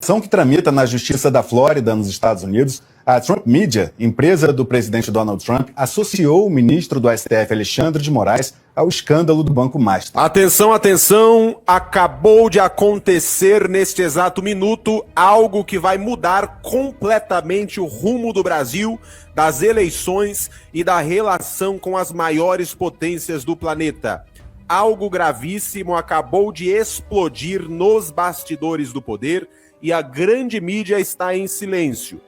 ação que tramita na Justiça da Flórida, nos Estados Unidos, a Trump Media, empresa do presidente Donald Trump, associou o ministro do STF, Alexandre de Moraes, ao escândalo do Banco Master. Atenção, atenção! Acabou de acontecer neste exato minuto algo que vai mudar completamente o rumo do Brasil, das eleições e da relação com as maiores potências do planeta. Algo gravíssimo acabou de explodir nos bastidores do poder e a grande mídia está em silêncio.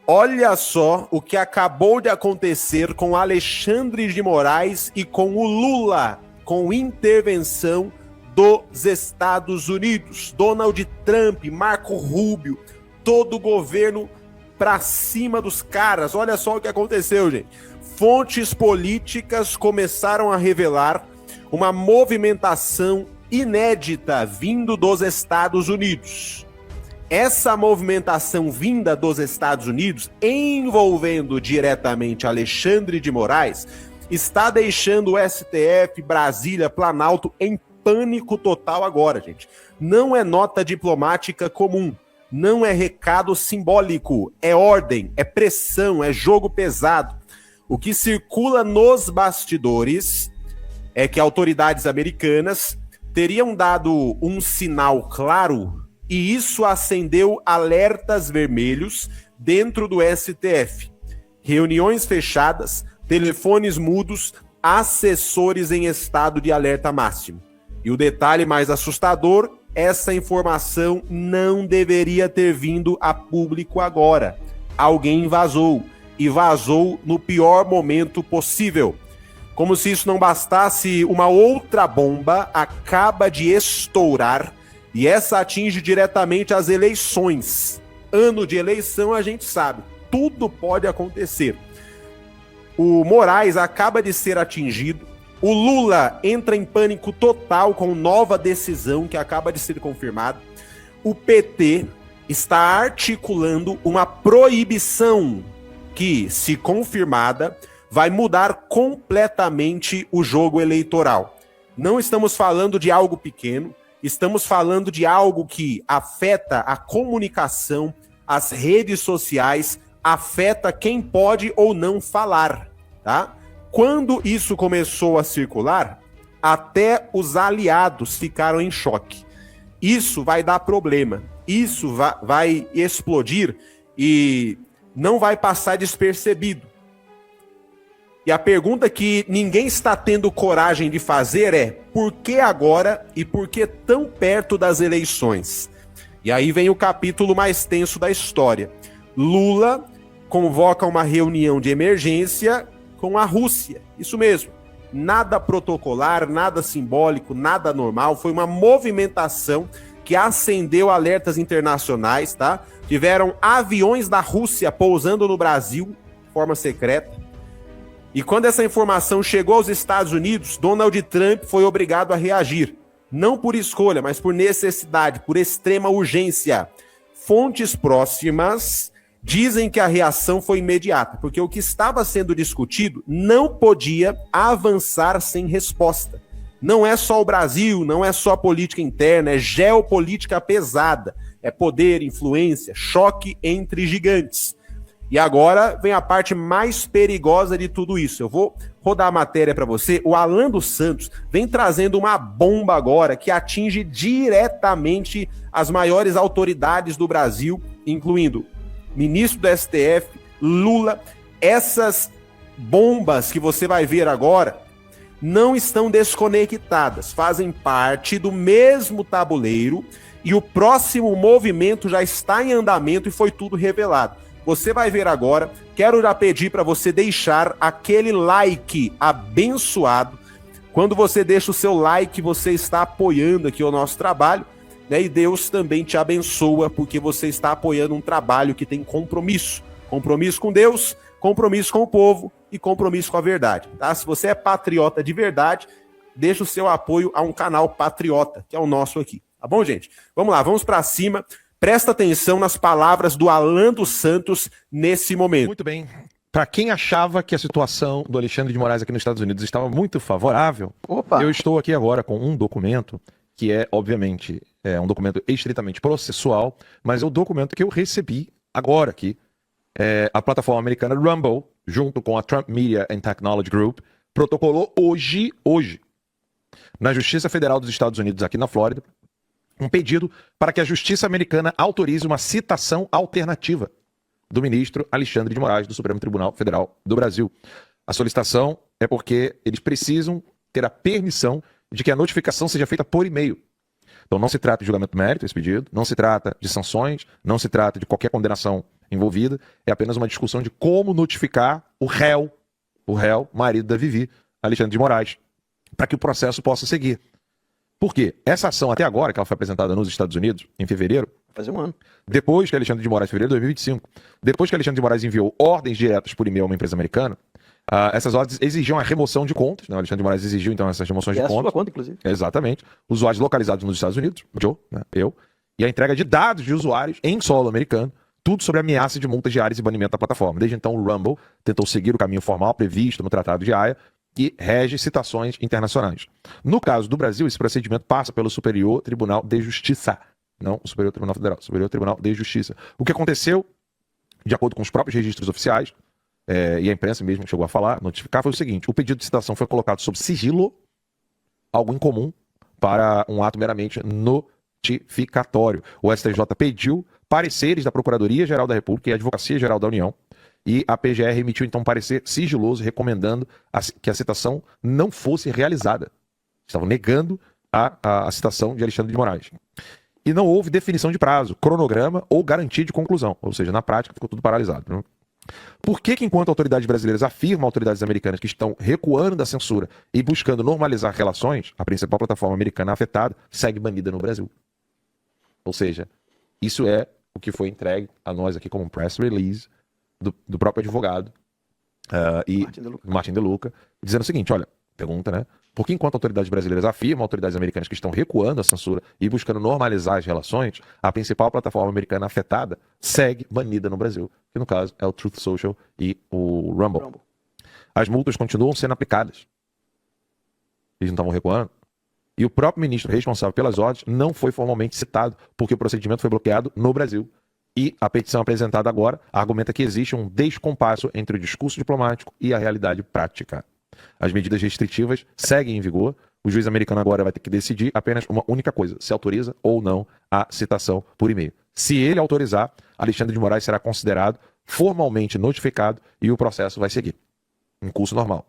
Olha só o que acabou de acontecer com Alexandre de Moraes e com o Lula, com intervenção dos Estados Unidos. Donald Trump, Marco Rubio, todo o governo pra cima dos caras. Olha só o que aconteceu, gente. Fontes políticas começaram a revelar uma movimentação inédita vindo dos Estados Unidos. Essa movimentação vinda dos Estados Unidos, envolvendo diretamente Alexandre de Moraes, está deixando o STF, Brasília, Planalto em pânico total agora, gente. Não é nota diplomática comum, não é recado simbólico, é ordem, é pressão, é jogo pesado. O que circula nos bastidores é que autoridades americanas teriam dado um sinal claro e isso acendeu alertas vermelhos dentro do STF. Reuniões fechadas, telefones mudos, assessores em estado de alerta máximo. E o detalhe mais assustador, essa informação não deveria ter vindo a público agora. Alguém vazou, e vazou no pior momento possível. Como se isso não bastasse, uma outra bomba acaba de estourar e essa atinge diretamente as eleições. Ano de eleição, a gente sabe, tudo pode acontecer. O Moraes acaba de ser atingido, o Lula entra em pânico total com nova decisão que acaba de ser confirmada. O PT está articulando uma proibição que, se confirmada, vai mudar completamente o jogo eleitoral. Não estamos falando de algo pequeno, estamos falando de algo que afeta a comunicação, as redes sociais, afeta quem pode ou não falar, tá? Quando isso começou a circular, até os aliados ficaram em choque. Isso vai dar problema, isso vai explodir e não vai passar despercebido. E a pergunta que ninguém está tendo coragem de fazer é: por que agora e por que tão perto das eleições? E aí vem o capítulo mais tenso da história. Lula convoca uma reunião de emergência com a Rússia. Isso mesmo. Nada protocolar, nada simbólico, nada normal. Foi uma movimentação que acendeu alertas internacionais, tá? Tiveram aviões da Rússia pousando no Brasil de forma secreta. E quando essa informação chegou aos Estados Unidos, Donald Trump foi obrigado a reagir. Não por escolha, mas por necessidade, por extrema urgência. Fontes próximas dizem que a reação foi imediata, porque o que estava sendo discutido não podia avançar sem resposta. Não é só o Brasil, não é só política interna, é geopolítica pesada. É poder, influência, choque entre gigantes. E agora vem a parte mais perigosa de tudo isso. Eu vou rodar a matéria para você. O Alan dos Santos vem trazendo uma bomba agora que atinge diretamente as maiores autoridades do Brasil, incluindo ministro do STF, Lula. Essas bombas que você vai ver agora não estão desconectadas, fazem parte do mesmo tabuleiro e o próximo movimento já está em andamento e foi tudo revelado. Você vai ver agora, quero já pedir para você deixar aquele like abençoado. Quando você deixa o seu like, você está apoiando aqui o nosso trabalho, né? E Deus também te abençoa, porque você está apoiando um trabalho que tem compromisso. Compromisso com Deus, compromisso com o povo e compromisso com a verdade, tá? Se você é patriota de verdade, deixa o seu apoio a um canal patriota, que é o nosso aqui. Tá bom, gente? Vamos lá, vamos para cima. Presta atenção nas palavras do Alan dos Santos nesse momento. Muito bem. Para quem achava que a situação do Alexandre de Moraes aqui nos Estados Unidos estava muito favorável, eu estou aqui agora com um documento que é, obviamente, um documento estritamente processual, mas é o documento que eu recebi agora aqui. A plataforma americana Rumble, junto com a Trump Media and Technology Group, protocolou hoje, na Justiça Federal dos Estados Unidos, aqui na Flórida, um pedido para que a Justiça americana autorize uma citação alternativa do ministro Alexandre de Moraes, do Supremo Tribunal Federal do Brasil. A solicitação é porque eles precisam ter a permissão de que a notificação seja feita por e-mail. Então não se trata de julgamento mérito, esse pedido, não se trata de sanções, não se trata de qualquer condenação envolvida, é apenas uma discussão de como notificar o réu, marido da Vivi, Alexandre de Moraes, para que o processo possa seguir. Por quê? Essa ação até agora, que ela foi apresentada nos Estados Unidos, em fevereiro, Fazer um ano. depois que Alexandre de Moraes, fevereiro de 2025, depois que Alexandre de Moraes enviou ordens diretas por e-mail a uma empresa americana, essas ordens exigiam a remoção de contas, né? O Alexandre de Moraes exigiu então essas remoções de É a contas. sua conta, inclusive. Exatamente. Usuários localizados nos Estados Unidos, Joe, né? Eu, e a entrega de dados de usuários em solo americano, tudo sobre ameaça de multas diárias e banimento da plataforma. Desde então, o Rumble tentou seguir o caminho formal previsto no Tratado de Haia, que rege citações internacionais. No caso do Brasil, esse procedimento passa pelo Superior Tribunal de Justiça, não o Superior Tribunal Federal, Superior Tribunal de Justiça. O que aconteceu, de acordo com os próprios registros oficiais, e a imprensa mesmo chegou a falar, notificar, foi o seguinte: o pedido de citação foi colocado sob sigilo, algo incomum para um ato meramente notificatório. O STJ pediu pareceres da Procuradoria-Geral da República e a Advocacia-Geral da União, e a PGR emitiu então um parecer sigiloso recomendando que a citação não fosse realizada. Estavam negando a citação de Alexandre de Moraes. E não houve definição de prazo, cronograma ou garantia de conclusão. Ou seja, na prática ficou tudo paralisado. Né? Por que, enquanto autoridades brasileiras afirmam autoridades americanas que estão recuando da censura e buscando normalizar relações, a principal plataforma americana afetada segue banida no Brasil? Ou seja, isso é o que foi entregue a nós aqui como um press release do próprio advogado Martin De Luca, dizendo o seguinte: olha, pergunta, né? Por que, enquanto autoridades brasileiras afirmam autoridades americanas que estão recuando a censura e buscando normalizar as relações, a principal plataforma americana afetada segue banida no Brasil, que no caso é o Truth Social e o Rumble. As multas continuam sendo aplicadas. Eles não estavam recuando. E o próprio ministro responsável pelas ordens não foi formalmente citado, porque o procedimento foi bloqueado no Brasil. E a petição apresentada agora argumenta que existe um descompasso entre o discurso diplomático e a realidade prática. As medidas restritivas seguem em vigor. O juiz americano agora vai ter que decidir apenas uma única coisa: se autoriza ou não a citação por e-mail. Se ele autorizar, Alexandre de Moraes será considerado formalmente notificado e o processo vai seguir em curso normal.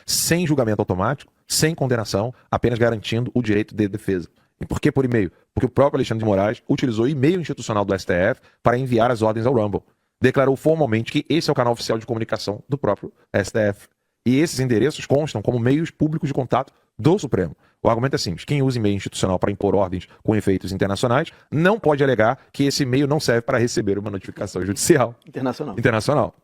Sem julgamento automático, sem condenação, apenas garantindo o direito de defesa. E por que por e-mail? Porque o próprio Alexandre de Moraes utilizou o e-mail institucional do STF para enviar as ordens ao Rumble. Declarou formalmente que esse é o canal oficial de comunicação do próprio STF. E esses endereços constam como meios públicos de contato do Supremo. O argumento é simples: quem usa e-mail institucional para impor ordens com efeitos internacionais não pode alegar que esse e-mail não serve para receber uma notificação judicial internacional.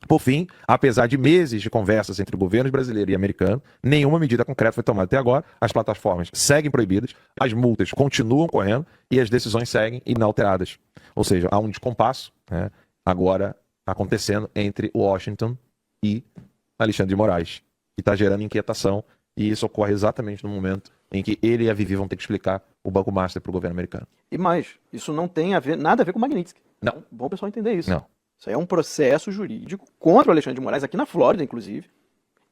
Por fim, apesar de meses de conversas entre governos brasileiro e americano, nenhuma medida concreta foi tomada até agora. As plataformas seguem proibidas, as multas continuam correndo e as decisões seguem inalteradas. Ou seja, há um descompasso, né, agora acontecendo entre Washington e Alexandre de Moraes, que está gerando inquietação, e isso ocorre exatamente no momento em que ele e a Vivi vão ter que explicar o Banco Master para o governo americano. E mais, isso não tem nada a ver com o Magnitsky. Não. Bom o pessoal entender isso. Não. Isso aí é um processo jurídico contra o Alexandre de Moraes, aqui na Flórida, inclusive.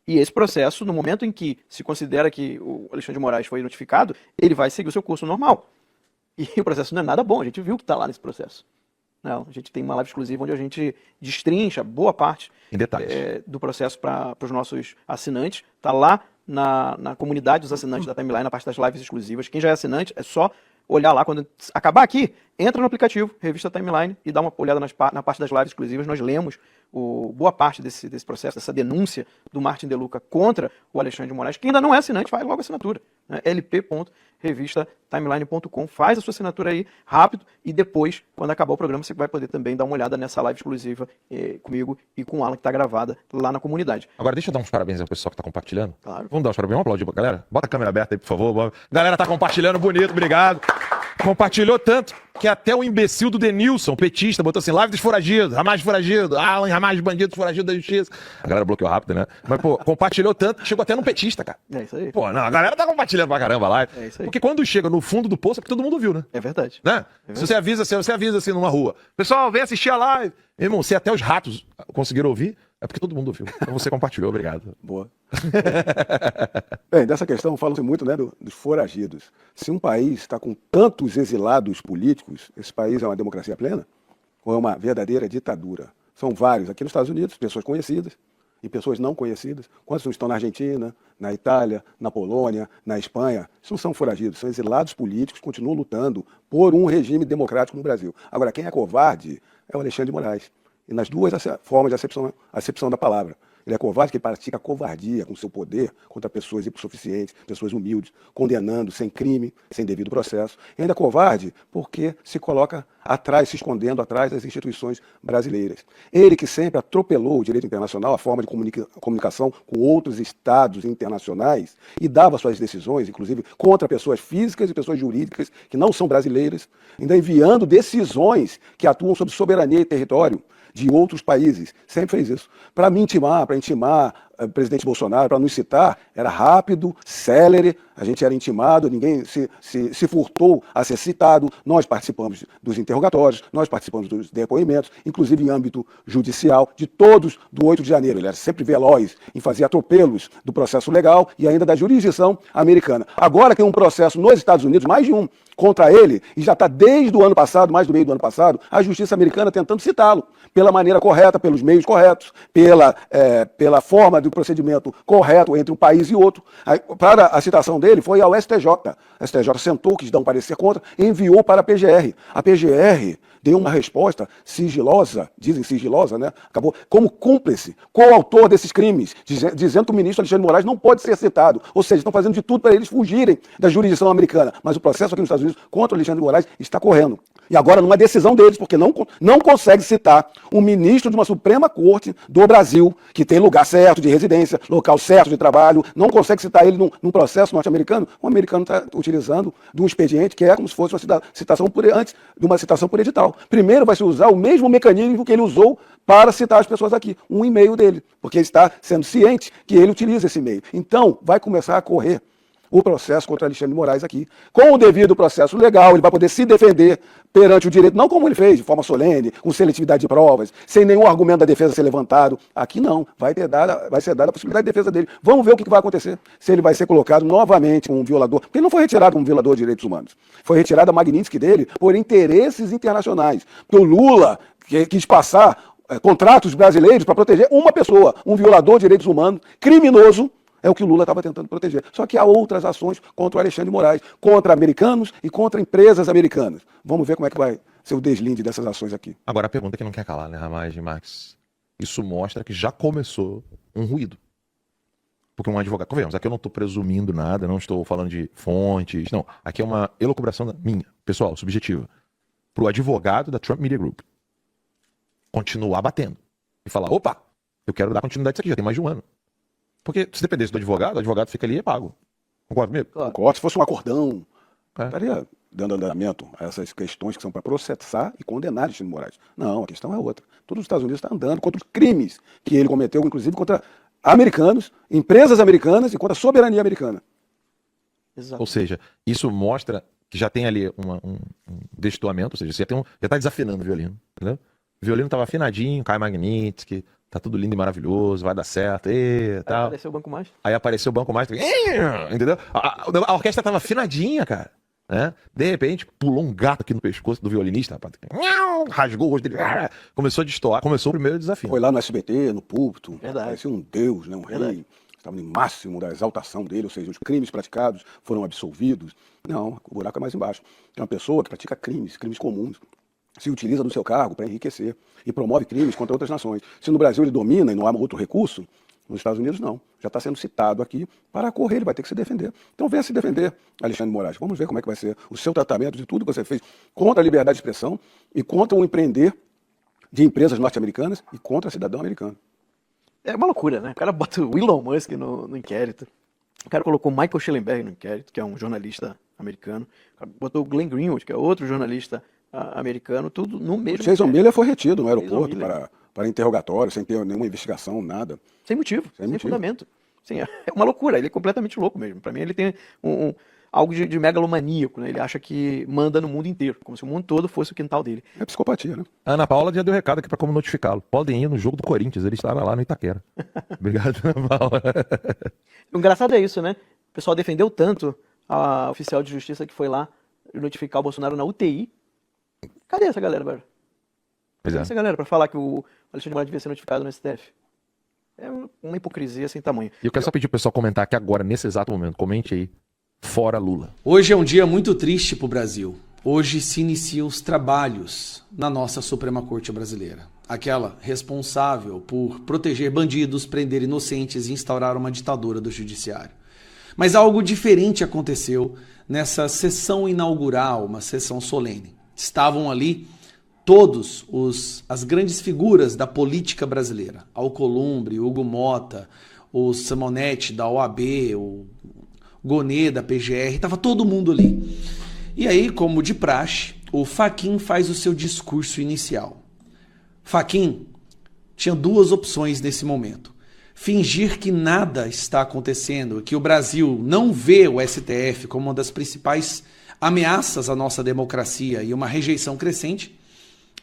E esse processo, no momento em que se considera que o Alexandre de Moraes foi notificado, ele vai seguir o seu curso normal. E o processo não é nada bom, a gente viu o que está lá nesse processo. Não, a gente tem uma live exclusiva onde a gente destrincha boa parte Em detalhes. Do processo para os nossos assinantes. Está lá na comunidade dos assinantes da Timeline, na parte das lives exclusivas. Quem já é assinante, é só olhar lá. Quando acabar aqui, entra no aplicativo, Revista Timeline, e dá uma olhada na parte das lives exclusivas. Nós lemos boa parte desse processo, dessa denúncia do Martin De Luca contra o Alexandre de Moraes. Quem ainda não é assinante, faz logo a assinatura. Né? lp.revistaTimeline.com. Faz a sua assinatura aí rápido e depois, quando acabar o programa, você vai poder também dar uma olhada nessa live exclusiva comigo e com o Alan, que está gravada lá na comunidade. Agora, deixa eu dar uns parabéns ao pessoal que está compartilhando. Claro. Vamos dar uns parabéns, vamos aplaudir pra galera? Bota a câmera aberta aí, por favor. Galera tá compartilhando, bonito, obrigado. Compartilhou tanto que até o imbecil do Denilson, petista, botou assim, live dos foragidos, Hamas foragido, Alan, Hamas bandido, foragido da justiça. A galera bloqueou rápido, né? Mas, pô, compartilhou tanto que chegou até no petista, cara. É isso aí. Pô, não, a galera tá compartilhando pra caramba a live. É isso aí. Porque quando chega no fundo do poço é porque todo mundo viu, né? É verdade. Né? Se você avisa assim numa rua, pessoal, vem assistir a live. Irmão, se até os ratos conseguiram ouvir, é porque todo mundo ouviu. Então você compartilhou, obrigado. Boa. Bem, dessa questão falam-se muito, né, dos foragidos. Se um país está com tantos exilados políticos, esse país é uma democracia plena ou é uma verdadeira ditadura? São vários. Aqui nos Estados Unidos, pessoas conhecidas e pessoas não conhecidas. Quantos estão na Argentina, na Itália, na Polônia, na Espanha? Isso não são foragidos, são exilados políticos que continuam lutando por um regime democrático no Brasil. Agora, quem é covarde é o Alexandre de Moraes. E nas duas formas de acepção da palavra. Ele é covarde porque pratica covardia com seu poder contra pessoas hipossuficientes, pessoas humildes, condenando sem crime, sem devido processo. E ainda é covarde porque se coloca atrás, se escondendo atrás das instituições brasileiras. Ele que sempre atropelou o direito internacional, a forma de comunicação com outros estados internacionais e dava suas decisões, inclusive contra pessoas físicas e pessoas jurídicas que não são brasileiras, ainda enviando decisões que atuam sobre soberania e território de outros países. Sempre fez isso. Para intimar o presidente Bolsonaro, para nos citar, era rápido, célere, a gente era intimado, ninguém se furtou a ser citado, nós participamos dos interrogatórios, nós participamos dos depoimentos, inclusive em âmbito judicial, de todos do 8 de janeiro. Ele era sempre veloz em fazer atropelos do processo legal e ainda da jurisdição americana. Agora tem um processo nos Estados Unidos, mais de um, contra ele, e já está desde o ano passado, mais do meio do ano passado, a justiça americana tentando citá-lo, pela maneira correta, pelos meios corretos, pela forma do procedimento correto entre um país e outro. Para a citação dele foi ao STJ. A STJ sentou, quis dar um parecer contra, e enviou para a PGR. A PGR deu uma resposta sigilosa, dizem sigilosa, né? Acabou como cúmplice, coautor desses crimes, dizendo que o ministro Alexandre de Moraes não pode ser citado. Ou seja, estão fazendo de tudo para eles fugirem da jurisdição americana. Mas o processo aqui nos Estados Unidos contra o Alexandre de Moraes está correndo. E agora, numa decisão deles, porque não consegue citar um ministro de uma Suprema Corte do Brasil, que tem lugar certo de residência, local certo de trabalho, não consegue citar ele num processo norte-americano, o americano está utilizando de um expediente que é como se fosse uma citação antes de uma citação por edital. Primeiro vai se usar o mesmo mecanismo que ele usou para citar as pessoas aqui, um e-mail dele, porque ele está sendo ciente que ele utiliza esse e-mail. Então, vai começar a correr o processo contra Alexandre de Moraes aqui. Com o devido processo legal, ele vai poder se defender perante o direito, não como ele fez, de forma solene, com seletividade de provas, sem nenhum argumento da defesa ser levantado. Aqui não, vai ser dada a possibilidade de defesa dele. Vamos ver o que vai acontecer, se ele vai ser colocado novamente como um violador, porque ele não foi retirado como um violador de direitos humanos. Foi retirada a Magnitsky dele por interesses internacionais. Porque o Lula quis passar contratos brasileiros para proteger uma pessoa, um violador de direitos humanos, criminoso. É o que o Lula estava tentando proteger. Só que há outras ações contra o Alexandre de Moraes, contra americanos e contra empresas americanas. Vamos ver como é que vai ser o deslinde dessas ações aqui. Agora a pergunta que não quer calar, né, Ramais e Max? Isso mostra que já começou um ruído. Porque um advogado... Convenhamos, aqui eu não estou presumindo nada, não estou falando de fontes, não. Aqui é uma elucubração minha, pessoal, subjetiva. Para o advogado da Trump Media Group continuar batendo e falar, opa, eu quero dar continuidade disso aqui, já tem mais de um ano. Porque se dependesse do advogado, o advogado fica ali e é pago. Concorda comigo? Claro. Concordo. Se fosse um acordão, estaria dando andamento a essas questões que são para processar e condenar Alexandre de Moraes. Não, a questão é outra. Todos os Estados Unidos estão andando contra os crimes que ele cometeu, inclusive contra americanos, empresas americanas e contra a soberania americana. Exato. Ou seja, isso mostra que já tem ali um destoamento, ou seja, você já está desafinando o violino, entendeu? O violino estava afinadinho, cai Magnitsky, tá tudo lindo e maravilhoso, vai dar certo, e tal. Aí apareceu o Banco Mais. Aí apareceu o Banco Mais, entendeu? A orquestra tava afinadinha, cara. Né? De repente, pulou um gato aqui no pescoço do violinista, rapaz. Rasgou o rosto dele, começou a destoar, começou o primeiro desafio. Foi lá no SBT, no púlpito, Verdade. parecia um deus, né, um rei. Estava no máximo da exaltação dele, ou seja, os crimes praticados foram absolvidos. Não, o buraco é mais embaixo. É uma pessoa que pratica crimes comuns, se utiliza do seu cargo para enriquecer e promove crimes contra outras nações. Se no Brasil ele domina e não há outro recurso, nos Estados Unidos não. Já está sendo citado aqui para correr, ele vai ter que se defender. Então venha se defender, Alexandre de Moraes. Vamos ver como é que vai ser o seu tratamento de tudo que você fez contra a liberdade de expressão e contra o empreender de empresas norte-americanas e contra cidadão americano. É uma loucura, né? O cara bota o Elon Musk no inquérito. O cara colocou Michael Schellenberg no inquérito, que é um jornalista americano. Botou o Glenn Greenwald, que é outro jornalista americano, tudo no mesmo Jason inquérito. Miller foi retido no aeroporto Jason Miller. para interrogatório, sem ter nenhuma investigação, nada. Sem motivo, sem motivo. fundamento. Sim, é uma loucura, ele é completamente louco mesmo. Pra mim ele tem algo de megalomaníaco, né? Ele acha que manda no mundo inteiro, como se o mundo todo fosse o quintal dele. É psicopatia, né? A Ana Paula já deu recado aqui pra como notificá-lo. Podem ir no jogo do Corinthians, ele estará lá no Itaquera. Obrigado, Ana Paula. O engraçado é isso, né? O pessoal defendeu tanto a oficial de justiça que foi lá notificar o Bolsonaro na UTI. Cadê essa galera, velho? Pois é. Essa galera pra falar que o Alexandre de Moraes devia ser notificado no STF. É uma hipocrisia sem tamanho. E eu quero só pedir pro pessoal comentar aqui agora, nesse exato momento. Comente aí. Fora Lula. Hoje é um dia muito triste para o Brasil. Hoje se iniciam os trabalhos na nossa Suprema Corte brasileira. Aquela responsável por proteger bandidos, prender inocentes e instaurar uma ditadura do judiciário. Mas algo diferente aconteceu nessa sessão inaugural, uma sessão solene. Estavam ali todos as grandes figuras da política brasileira. Alcolumbre, Hugo Mota, o Simonetti da OAB, o Gonê da PGR, estava todo mundo ali. E aí, como de praxe, o Fachin faz o seu discurso inicial. Fachin tinha duas opções nesse momento. Fingir que nada está acontecendo, que o Brasil não vê o STF como uma das principais ameaças à nossa democracia e uma rejeição crescente,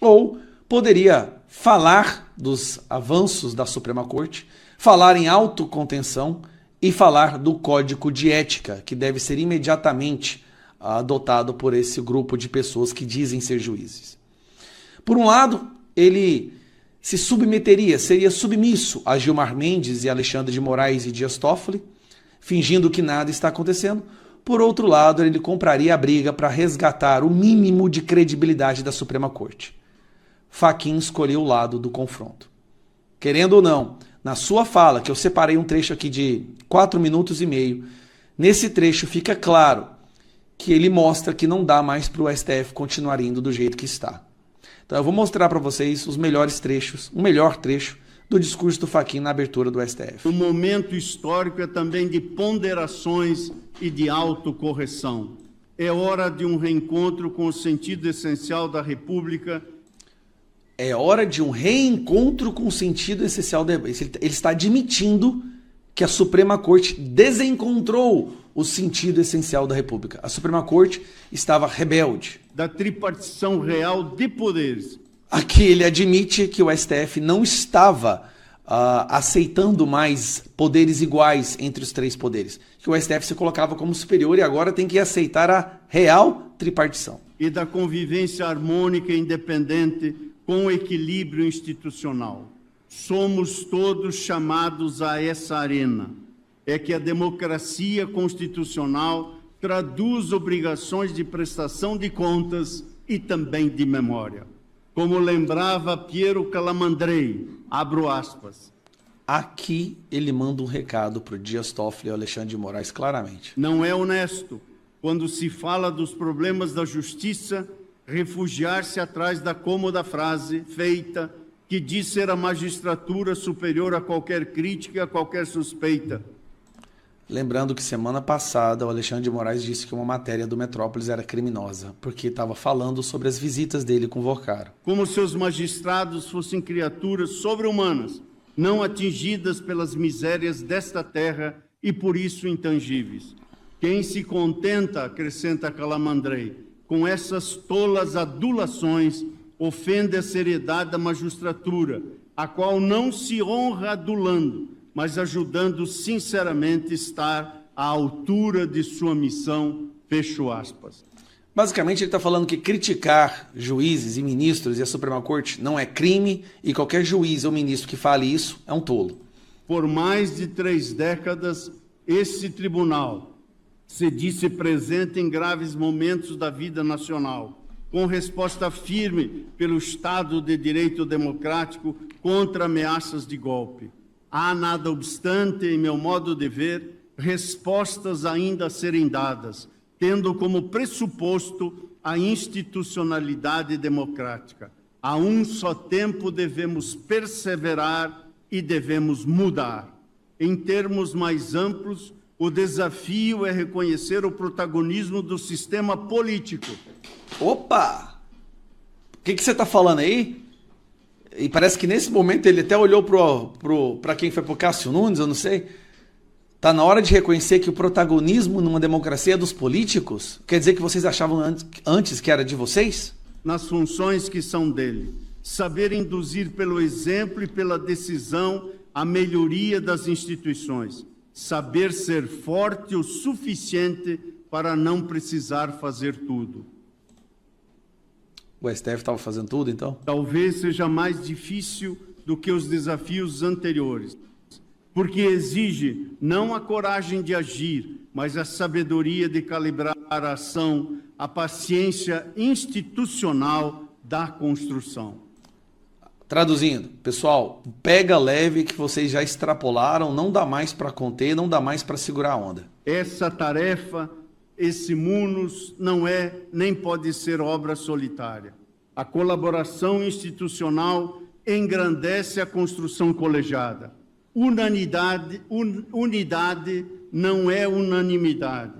ou poderia falar dos avanços da Suprema Corte, falar em autocontenção e falar do código de ética, que deve ser imediatamente adotado por esse grupo de pessoas que dizem ser juízes. Por um lado, ele se submeteria, seria submisso a Gilmar Mendes e Alexandre de Moraes e Dias Toffoli, fingindo que nada está acontecendo. Por outro lado, ele compraria a briga para resgatar o mínimo de credibilidade da Suprema Corte. Fachin escolheu o lado do confronto. Querendo ou não, na sua fala, que eu separei um trecho aqui de 4 minutos e meio, nesse trecho fica claro que ele mostra que não dá mais para o STF continuar indo do jeito que está. Então eu vou mostrar para vocês os melhores trechos, o melhor trecho do discurso do Fachin na abertura do STF. O momento histórico é também de ponderações e de autocorreção. É hora de um reencontro com o sentido essencial da República. É hora de um reencontro com o sentido essencial da República. Ele está admitindo que a Suprema Corte desencontrou o sentido essencial da República. A Suprema Corte estava rebelde. Da tripartição real de poderes. Aqui ele admite que o STF não estava aceitando mais poderes iguais entre os três poderes. Que o STF se colocava como superior e agora tem que aceitar a real tripartição. E da convivência harmônica e independente com equilíbrio institucional. Somos todos chamados a essa arena. É que a democracia constitucional traduz obrigações de prestação de contas e também de memória. Como lembrava Piero Calamandrei, abro aspas. Aqui ele manda um recado para o Dias Toffoli e o Alexandre de Moraes claramente. Não é honesto, quando se fala dos problemas da justiça, refugiar-se atrás da cômoda frase feita que diz ser a magistratura superior a qualquer crítica e a qualquer suspeita. Lembrando que semana passada o Alexandre de Moraes disse que uma matéria do Metrópolis era criminosa, porque estava falando sobre as visitas dele com o Vocaro. Como se os magistrados fossem criaturas sobre-humanas, não atingidas pelas misérias desta terra e por isso intangíveis. Quem se contenta, acrescenta Calamandrei, com essas tolas adulações, ofende a seriedade da magistratura, a qual não se honra adulando, mas ajudando sinceramente a estar à altura de sua missão, fecho aspas. Basicamente ele está falando que criticar juízes e ministros e a Suprema Corte não é crime e qualquer juiz ou ministro que fale isso é um tolo. Por mais de 3 décadas, esse tribunal se disse presente em graves momentos da vida nacional, com resposta firme pelo Estado de Direito Democrático contra ameaças de golpe. Há, nada obstante, em meu modo de ver, respostas ainda a serem dadas, tendo como pressuposto a institucionalidade democrática. A um só tempo devemos perseverar e devemos mudar. Em termos mais amplos, o O desafio é reconhecer o protagonismo do sistema político. Opa! O que você está falando aí? E parece que nesse momento ele até olhou para quem foi pro Cássio Nunes, eu não sei. Tá na hora de reconhecer que o protagonismo numa democracia é dos políticos? Quer dizer que vocês achavam antes que era de vocês? Nas funções que são dele. Saber induzir pelo exemplo e pela decisão a melhoria das instituições. Saber ser forte o suficiente para não precisar fazer tudo. O STF estava fazendo tudo, então? Talvez seja mais difícil do que os desafios anteriores, porque exige não a coragem de agir, mas a sabedoria de calibrar a ação, a paciência institucional da construção. Traduzindo, pessoal, pega leve que vocês já extrapolaram, não dá mais para conter, não dá mais para segurar a onda. Essa tarefa, esse munus, não é nem pode ser obra solitária. A colaboração institucional engrandece a construção colegiada. Unidade não é unanimidade.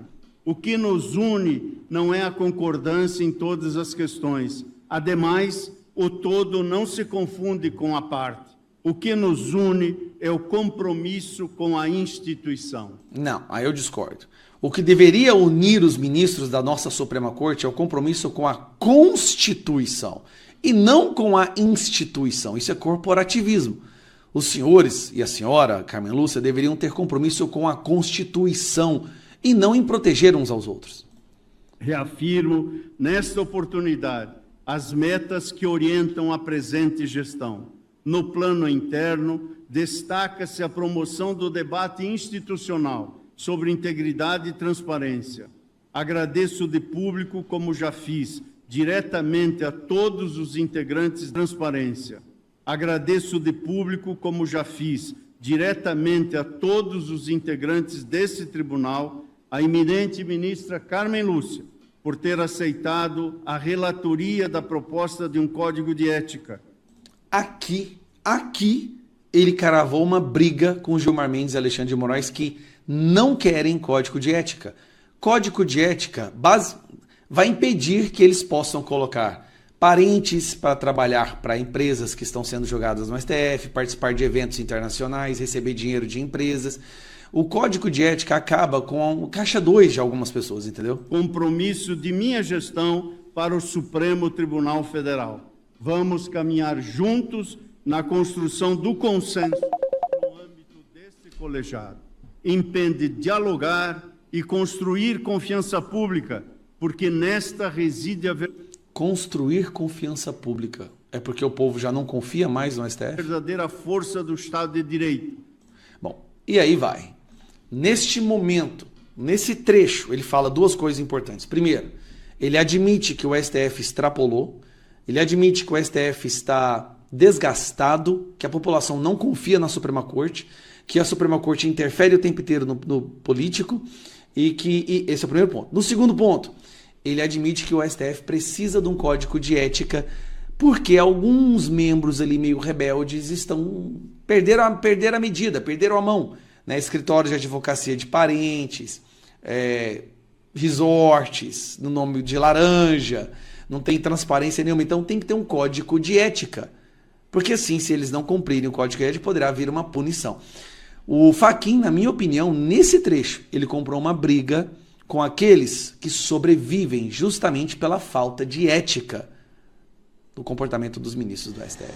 O que nos une não é a concordância em todas as questões. Ademais, o todo não se confunde com a parte. O que nos une é o compromisso com a instituição. Não, aí eu discordo. O que deveria unir os ministros da nossa Suprema Corte é o compromisso com a Constituição e não com a instituição. Isso é corporativismo. Os senhores e a senhora, Carmen Lúcia, deveriam ter compromisso com a Constituição e não em proteger uns aos outros. Reafirmo, nesta oportunidade, as metas que orientam a presente gestão. No plano interno, destaca-se a promoção do debate institucional sobre integridade e transparência. Agradeço de público, como já fiz, diretamente a todos os integrantes da transparência. Agradeço de público, como já fiz, diretamente a todos os integrantes desse tribunal, a eminente ministra Carmen Lúcia, por ter aceitado a relatoria da proposta de um código de ética. Aqui, ele cravou uma briga com Gilmar Mendes e Alexandre de Moraes que não querem código de ética. Código de ética vai impedir que eles possam colocar parentes para trabalhar para empresas que estão sendo julgadas no STF, participar de eventos internacionais, receber dinheiro de empresas. O código de ética acaba com o caixa 2 de algumas pessoas, entendeu? Compromisso de minha gestão para o Supremo Tribunal Federal. Vamos caminhar juntos na construção do consenso no âmbito desse colegiado. Impende dialogar e construir confiança pública, porque nesta reside a Construir confiança pública. É porque o povo já não confia mais no STF? verdadeira força do Estado de Direito. Bom, e aí vai. Neste momento, nesse trecho, ele fala duas coisas importantes. Primeiro, ele admite que o STF extrapolou, ele admite que o STF está desgastado, que a população não confia na Suprema Corte, que a Suprema Corte interfere o tempo inteiro no político, e esse é o primeiro ponto. No segundo ponto, ele admite que o STF precisa de um código de ética porque alguns membros ali meio rebeldes perderam a medida, perderam a mão. Né? Escritórios de advocacia de parentes, resorts, no nome de laranja, não tem transparência nenhuma. Então tem que ter um código de ética. Porque assim, se eles não cumprirem o código de ética, poderá vir uma punição. O Fachin, na minha opinião, nesse trecho, ele comprou uma briga com aqueles que sobrevivem justamente pela falta de ética do comportamento dos ministros do STF.